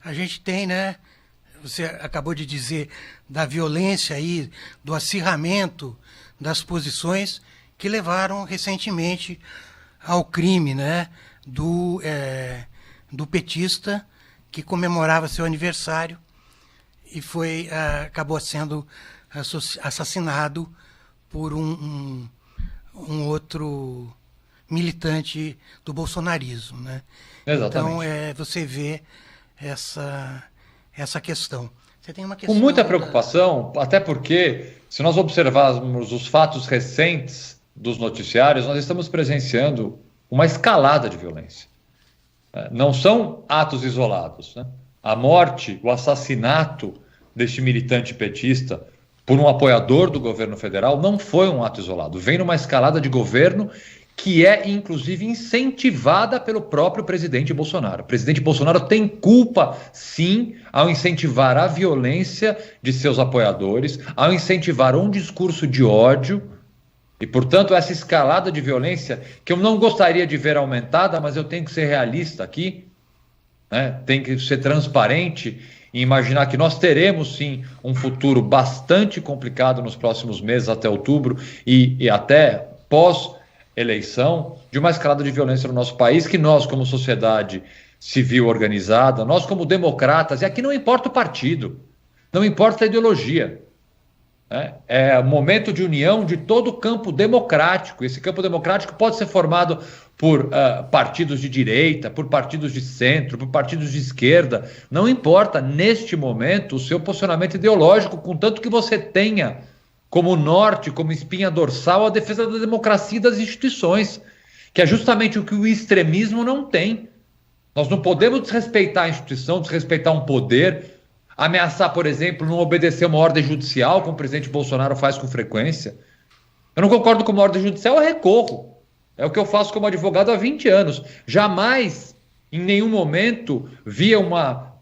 a gente tem, né? Você acabou de dizer da violência aí, do acirramento das posições que levaram recentemente ao crime, né? Do petista que comemorava seu aniversário e acabou sendo assassinado por um outro militante do bolsonarismo, né? Exatamente. Então, você vê essa questão. Você tem uma Com muita questão preocupação, até porque, se nós observarmos os fatos recentes dos noticiários, nós estamos presenciando uma escalada de violência. Não são atos isolados, né? A morte, o assassinato deste militante petista por um apoiador do governo federal não foi um ato isolado. Vem numa escalada de governo que é, inclusive, incentivada pelo próprio presidente Bolsonaro. O presidente Bolsonaro tem culpa, sim, ao incentivar a violência de seus apoiadores, ao incentivar um discurso de ódio. E, portanto, essa escalada de violência, que eu não gostaria de ver aumentada, mas eu tenho que ser realista aqui, né? Tem que ser transparente e imaginar que nós teremos, sim, um futuro bastante complicado nos próximos meses, até outubro e até pós-eleição, de uma escalada de violência no nosso país, que nós, como sociedade civil organizada, nós, como democratas, e aqui não importa o partido, não importa a ideologia, é momento de união de todo o campo democrático. Esse campo democrático pode ser formado por partidos de direita, por partidos de centro, por partidos de esquerda. Não importa, neste momento, o seu posicionamento ideológico, contanto que você tenha como norte, como espinha dorsal, a defesa da democracia e das instituições, que é justamente o que o extremismo não tem. Nós não podemos desrespeitar a instituição, desrespeitar um poder, ameaçar, por exemplo, não obedecer uma ordem judicial, como o presidente Bolsonaro faz com frequência. Eu não concordo com uma ordem judicial, eu recorro. É o que eu faço como advogado há 20 anos. Jamais, em nenhum momento, via uma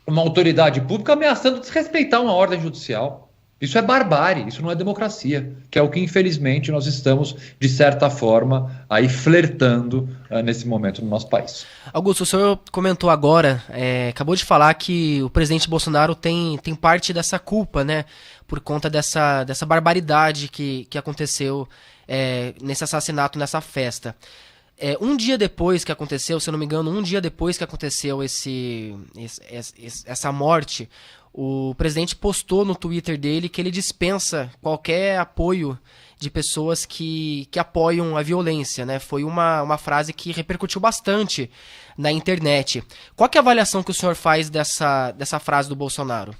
autoridade pública ameaçando desrespeitar uma ordem judicial. Isso é barbárie, isso não é democracia, que é o que, infelizmente, nós estamos, de certa forma, aí flertando nesse momento no nosso país. Augusto, o senhor comentou agora, acabou de falar que o presidente Bolsonaro tem parte dessa culpa, né, por conta dessa barbaridade que aconteceu nesse assassinato, nessa festa. Um dia depois que aconteceu, se eu não me engano, essa morte, o presidente postou no Twitter dele que ele dispensa qualquer apoio de pessoas que apoiam a violência, né? Foi uma frase que repercutiu bastante na internet. Qual que é a avaliação que o senhor faz dessa frase do Bolsonaro?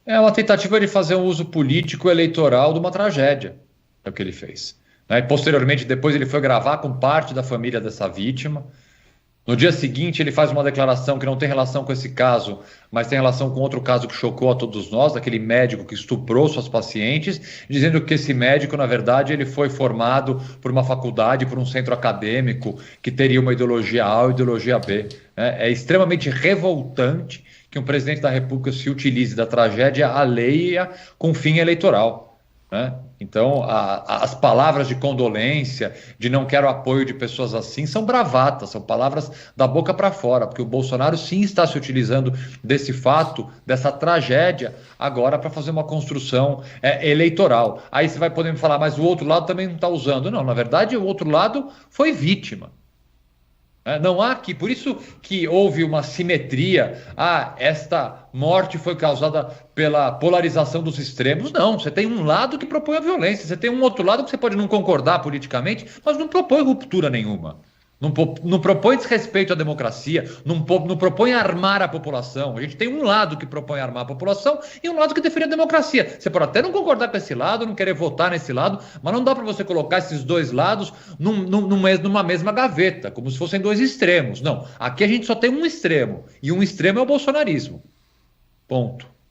É uma tentativa de fazer um uso político eleitoral de uma tragédia, é o que ele fez. E posteriormente, depois ele foi gravar com parte da família dessa vítima. No dia seguinte, ele faz uma declaração que não tem relação com esse caso, mas tem relação com outro caso que chocou a todos nós, daquele médico que estuprou suas pacientes, dizendo que esse médico, na verdade, ele foi formado por uma faculdade, por um centro acadêmico, que teria uma ideologia A ou ideologia B. É extremamente revoltante que um presidente da República se utilize da tragédia alheia com fim eleitoral. Então, as palavras de condolência, de não quero apoio de pessoas assim, são bravatas, são palavras da boca para fora, porque o Bolsonaro sim está se utilizando desse fato, dessa tragédia, agora para fazer uma construção eleitoral. Aí você vai poder me falar, mas o outro lado também não está usando. Não, na verdade, o outro lado foi vítima. Não há aqui, por isso que houve uma simetria. Esta morte foi causada pela polarização dos extremos. Não, você tem um lado que propõe a violência, você tem um outro lado que você pode não concordar politicamente, mas não propõe ruptura nenhuma. Não propõe desrespeito à democracia, não propõe armar a população. A gente tem um lado que propõe armar a população e um lado que defende a democracia. Você pode até não concordar com esse lado, não querer votar nesse lado, mas não dá para você colocar esses dois lados numa mesma gaveta, como se fossem dois extremos. Não, aqui a gente só tem um extremo, e um extremo é o bolsonarismo. Ponto.